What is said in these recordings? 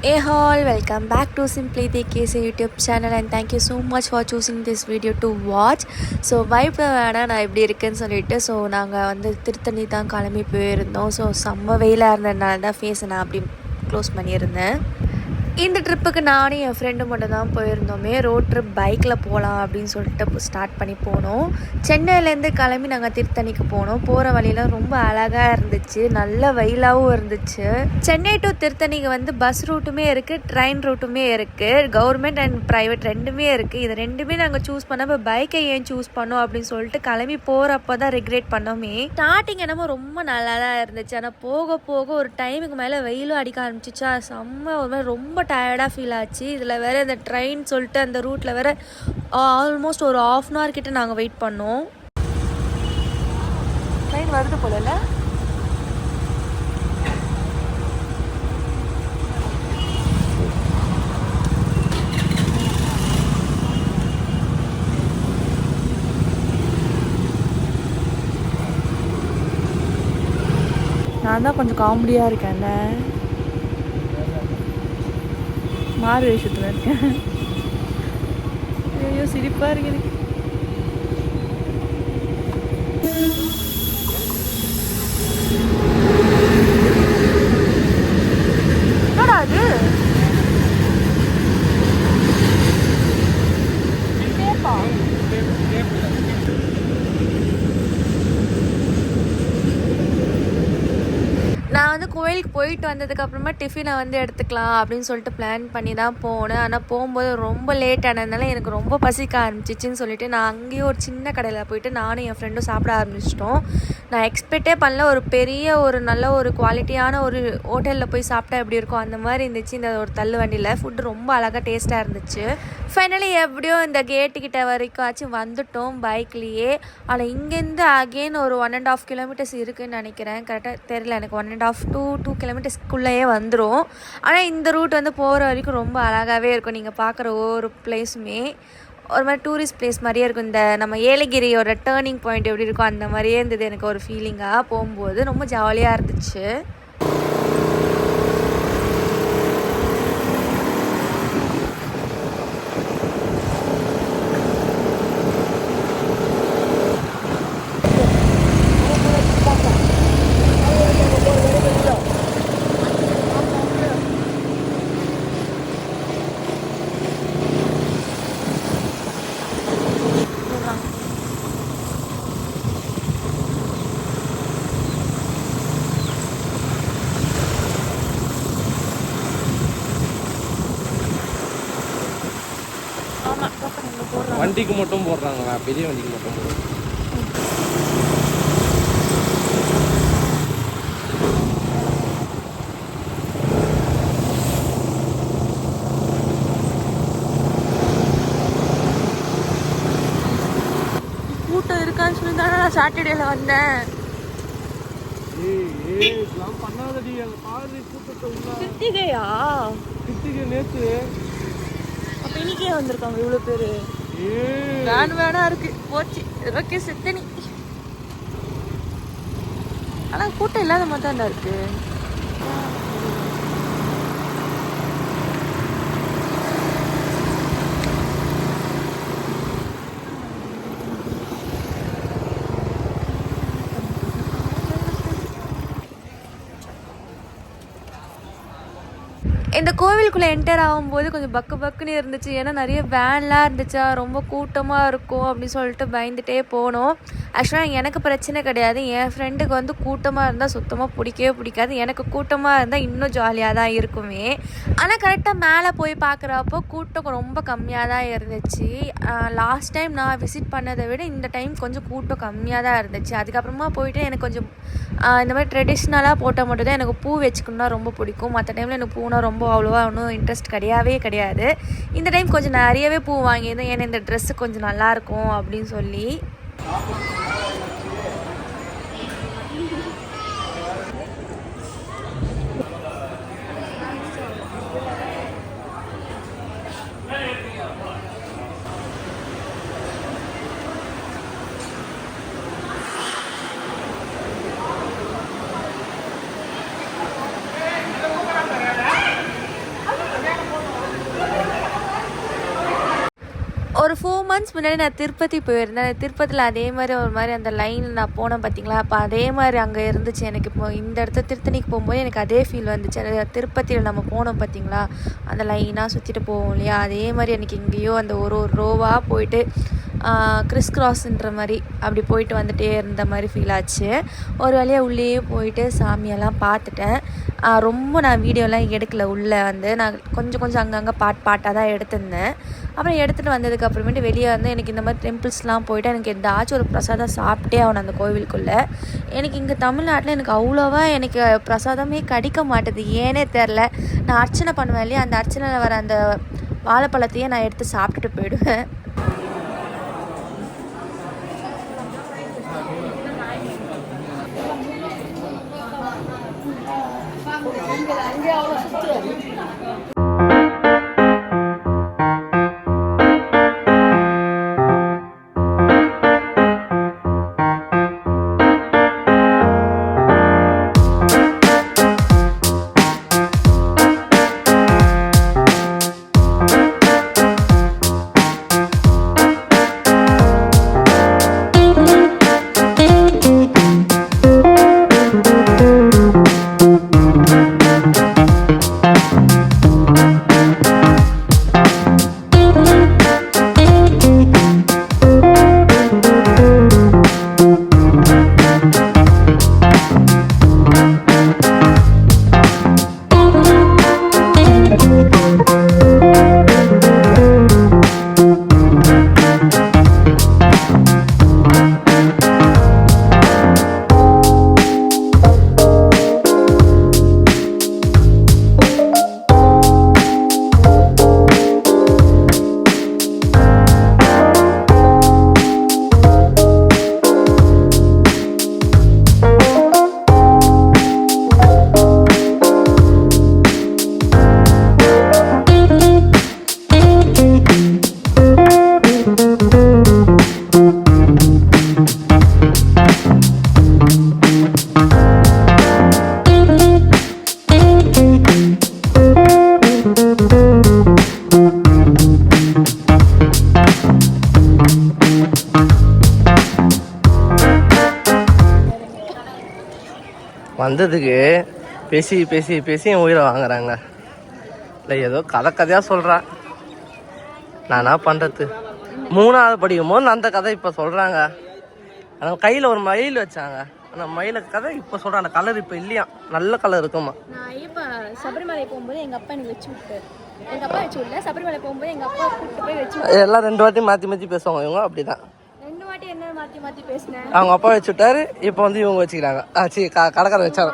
Hey all, welcome back to Simply the KC YouTube channel and thank you so much for choosing this video to watch. So vibe வேணால் நான் எப்படி இருக்கேன்னு சொல்லிட்டு நாங்கள் வந்து திருத்தணி தான் கிளம்பி போயிருந்தோம். செம்ம வெயிலாக இருந்ததுனால தான் ஃபேஸை நான் அப்படி க்ளோஸ் பண்ணியிருந்தேன். இந்த ட்ரிப்புக்கு நானும் என் ஃப்ரெண்டு மட்டும் தான் போயிருந்தோமே. ரோட் ட்ரிப் பைக்கில் போகலாம் அப்படின்னு சொல்லிட்டு ஸ்டார்ட் பண்ணி போனோம். சென்னையிலேருந்து கிளம்பி நாங்கள் திருத்தணிக்கு போனோம். போகிற வழியில் ரொம்ப அழகாக இருந்துச்சு, நல்ல வெயிலாகவும் இருந்துச்சு. சென்னை டு திருத்தணிக்கு வந்து பஸ் ரூட்டுமே இருக்குது, ட்ரெயின் ரூட்டுமே இருக்குது, கவர்மெண்ட் அண்ட் ப்ரைவேட் ரெண்டுமே இருக்குது. இது ரெண்டுமே நாங்கள் சூஸ் பண்ணப்போ பைக்கை ஏன் சூஸ் பண்ணோம் அப்படின்னு சொல்லிட்டு கிளம்பி போகிறப்போ தான் ரிக்ரெட் பண்ணோமே. ஸ்டார்டிங் என்னமோ ரொம்ப நல்லா தான் இருந்துச்சு, ஆனால் போக போக ஒரு டைமுக்கு மேலே வெயிலும் அடிக்க ஆரம்பிச்சிச்சா செம்ம ஒரு மாதிரி ரொம்ப டயர்டாக ஃபீல் ஆச்சு. இதில் வேறு இந்த ட்ரெயின் சொல்லிட்டு அந்த ரூட்டில் வேறு ஆல்மோஸ்ட் ஒரு ½ அன் ஹவர் கிட்ட நாங்கள் வெயிட் பண்ணோம். ட்ரெயின் வருது போல. நான் தான் கொஞ்சம் காமெடியாக இருக்கேன்ல, மாறு வேஷத்தில் இருக்கேன். ஐயோ சிரிப்பாக இருக்கு எனக்கு. என்னடா அது? நான் வந்து கோயிலுக்கு போயிட்டு வந்ததுக்கப்புறமா டிஃபினை வந்து எடுத்துக்கலாம் அப்படின்னு சொல்லிட்டு பிளான் பண்ணி தான் போனேன். ஆனால் போகும்போது ரொம்ப லேட் ஆனதுனால எனக்கு ரொம்ப பசிக்க ஆரம்பிச்சிச்சின்னு சொல்லிட்டு நான் அங்கேயும் ஒரு சின்ன கடையில் போயிட்டு நானும் என் ஃப்ரெண்டும் சாப்பிட ஆரம்பிச்சிட்டோம். நான் எக்ஸ்பெக்டே பண்ணல, ஒரு பெரிய ஒரு நல்ல ஒரு குவாலிட்டியான ஒரு ஹோட்டலில் போய் சாப்பிட்டா எப்படி இருக்கும் அந்த மாதிரி இருந்துச்சு. இந்த ஒரு தள்ளு வண்டியில் ஃபுட்டு ரொம்ப அழகாக டேஸ்ட்டாக இருந்துச்சு. ஃபைனலி எப்படியோ இந்த கேட்டுக்கிட்ட வரைக்கும் ஆச்சு வந்துட்டோம் பைக்லேயே. ஆனால் இங்கேருந்து அகெயின் ஒரு 1.5 கிலோமீட்டர்ஸ் இருக்குதுன்னு நினைக்கிறேன், கரெக்டாக தெரியல எனக்கு. 1.5 to 2 கிலோமீட்டர்ஸ்க்குள்ளேயே வந்துடும். ஆனால் இந்த ரூட் வந்து போகிற வரைக்கும் ரொம்ப அழகாகவே இருக்கும். நீங்கள் பார்க்குற ஒவ்வொரு பிளேஸுமே ஒரு மாதிரி டூரிஸ்ட் பிளேஸ் மாதிரியே இருக்கும். இந்த நம்ம ஏலகிரியோட டேர்னிங் பாயிண்ட் எப்படி இருக்கும் அந்த மாதிரியே இருந்தது எனக்கு ஒரு ஃபீலிங்காக. போகும்போது ரொம்ப ஜாலியாக இருந்துச்சு. வண்டிக்கு மட்டும் போடுறாங்களா? பெரிய வண்டிக்கு மட்டும் போடுறாங்க. கூட்டம் இருக்கான்னு சொல்லி தானே நான் சாட்டர்டேல வந்தேன். பண்ணாதடி, அங்க பாரு கூட்டத்தை. கிருத்திகையா? கிருத்திகை நேத்து. அப்ப இன்னைக்கே வந்திருக்காங்க இவ்வளோ பேர். வேணா இருக்கு போச்சு. ஓகே சித்தனி. ஆனால் கூட்டம் இல்லாத மாதிரி தான் இருக்கு. இந்த கோவிலுக்குள்ளே என்டர் ஆகும்போது கொஞ்சம் பக்குன்னு இருந்துச்சு. ஏன்னா நிறைய வேன்லாம் இருந்துச்சா, ரொம்ப கூட்டமாக இருக்கும் அப்படின்னு சொல்லிட்டு பயந்துகிட்டே போனோம். ஆக்சுவலாக எனக்கு பிரச்சனை கிடையாது, என் ஃப்ரெண்டுக்கு வந்து கூட்டமாக இருந்தால் சுத்தமாக பிடிக்கவே பிடிக்காது. எனக்கு கூட்டமாக இருந்தால் இன்னும் ஜாலியாக தான் இருக்குமே. ஆனால் கரெக்டாக மேலே போய் பார்க்குறப்போ கூட்டம் ரொம்ப கம்மியாக தான் இருந்துச்சு. லாஸ்ட் டைம் நான் விசிட் பண்ணதை விட இந்த டைம் கொஞ்சம் கூட்டம் கம்மியாக தான் இருந்துச்சு. அதுக்கப்புறமா போயிட்டு எனக்கு கொஞ்சம் இந்த மாதிரி ட்ரெடிஷ்னலாக போட்டால் மட்டும் தான் எனக்கு பூ வச்சுக்கணுன்னா ரொம்ப பிடிக்கும். மற்ற டைமில் எனக்கு பூனா ரொம்ப அவ்வளோவா ஒன்றும் இன்ட்ரெஸ்ட் கிடையாது. இந்த டைம் கொஞ்சம் நிறையவே பூ வாங்கியிருந்தேன், ஏன்னா இந்த ட்ரெஸ்ஸு கொஞ்சம் நல்லாயிருக்கும் அப்படின்னு சொல்லி. 4 months முன்னாடி நான் திருப்பதி போயிருந்தேன். திருப்பதியில் அதே மாதிரி ஒரு மாதிரி அந்த லைனில் நான் போனேன் பார்த்தீங்களா, அப்போ அதே மாதிரி அங்கே இருந்துச்சு எனக்கு. இப்போ இந்த இடத்துல திருத்தணிக்கு போகும்போது எனக்கு அதே ஃபீல் வந்துச்சு. அது திருப்பதியில் நம்ம போனோம் பார்த்தீங்களா, அந்த லைனாக சுற்றிட்டு போவோம் இல்லையா, அதே மாதிரி எனக்கு எங்கேயோ அந்த ஒரு ரோவாக போயிட்டு கிறிஸ் கிராஸ்ன்ற மாதிரி அப்படி போயிட்டு வந்துகிட்டே இருந்த மாதிரி ஃபீல் ஆச்சு. ஒரு வழியாக உள்ளேயே போயிட்டு சாமியெல்லாம் பார்த்துட்டேன். ரொம்ப நான் வீடியோலாம் எடுக்கல. உள்ளே வந்து நான் கொஞ்சம் அங்கங்கே பாட்டாக தான் எடுத்திருந்தேன். அப்புறம் எடுத்துகிட்டு வந்ததுக்கப்புறமேட்டு வெளியே வந்து எனக்கு இந்த மாதிரி டெம்பிள்ஸ்லாம் போயிட்டு எனக்கு ஏதாச்சும் ஒரு பிரசாதம் சாப்பிட்டே ஆகணும் அந்த கோவிலுக்குள்ளே. எனக்கு இங்கே தமிழ்நாட்டில் எனக்கு அவ்வளோவா எனக்கு பிரசாதமே கிடைக்க மாட்டேது, ஏனே தெரில. நான் அர்ச்சனை பண்ணுவேன் இல்லையா, அந்த அர்ச்சனையில் வர அந்த வாழைப்பழத்தையே நான் எடுத்து சாப்பிட்டுட்டு போயிடுவேன். வந்ததுக்கு பேசி பேசி பேசி என் உயிரை வாங்குறாங்க. இல்லை ஏதோ கதையாக சொல்கிறான், நான் என்ன பண்ணுறது. 3ஆவது படிக்கும் போது அந்த கதை இப்போ சொல்கிறாங்க. ஆனால் கையில் ஒரு மயில் வச்சாங்க, அந்த மயில கதை இப்போ சொல்கிறாங்க. அந்த கலர் இப்போ இல்லையா, நல்ல கலர் இருக்குமா. நான் இப்போ சபரிமலை போகும்போது எங்கள் அப்பா எனக்கு வச்சு விட்டார். எங்கள் அப்பா வச்சு விடல, சபரிமலை போகும்போது எங்கள் அப்பா கூப்பிட்டு போய் வச்சு எல்லாம் 2 வாட்டி மாற்றி பேசுவாங்க இவங்க. அப்படி தான் 2 வாட்டி என்ன மாற்றி பேசினேன். அவங்க அப்பா வச்சு விட்டாரு, இப்போ வந்து இவங்க வச்சுக்கிறாங்க. சரி கடைக்காரர் வச்சாங்க.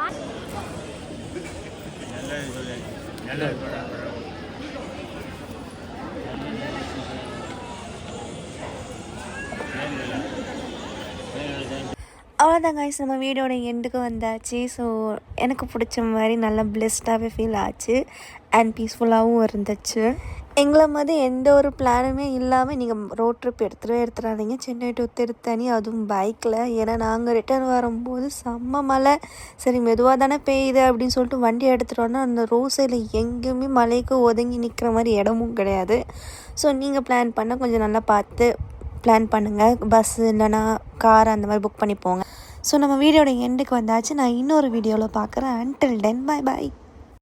அவ்வளோதான் காய்ஸ், நம்ம வீடியோட எண்டுக்கு வந்தாச்சு. ஸோ எனக்கு பிடிச்ச மாதிரி நல்லா பிளெஸ்டாகவே ஃபீல் ஆச்சு அண்ட் பீஸ்ஃபுல்லாகவும் இருந்துச்சு. எங்களை மாதிரி எந்த ஒரு பிளானுமே இல்லாமல் நீங்கள் ரோட் ட்ரிப் எடுத்துடாதீங்க சென்னை டு திருத்தணி, அதுவும் பைக்கில். ஏன்னா நாங்கள் ரிட்டர்ன் வரும்போது செம்ம மழை. சரி மெதுவாக தானே பெய்யுது அப்படின்னு சொல்லிட்டு வண்டி எடுத்துகிட்டு வந்தோம். அந்த ரோட் சைடில் எங்கேயுமே மழைக்கு ஒதுங்கி நிற்கிற மாதிரி இடமும் கிடையாது. ஸோ நீங்கள் பிளான் பண்ணால் கொஞ்சம் நல்லா பார்த்து பிளான் பண்ணுங்கள். பஸ் இல்லைனா கார் அந்த மாதிரி புக் பண்ணி போங்க. ஸோ நம்ம வீடியோட எண்டுக்கு வந்தாச்சு. நான் இன்னொரு வீடியோவில் பார்க்குறேன். Until then bye bye.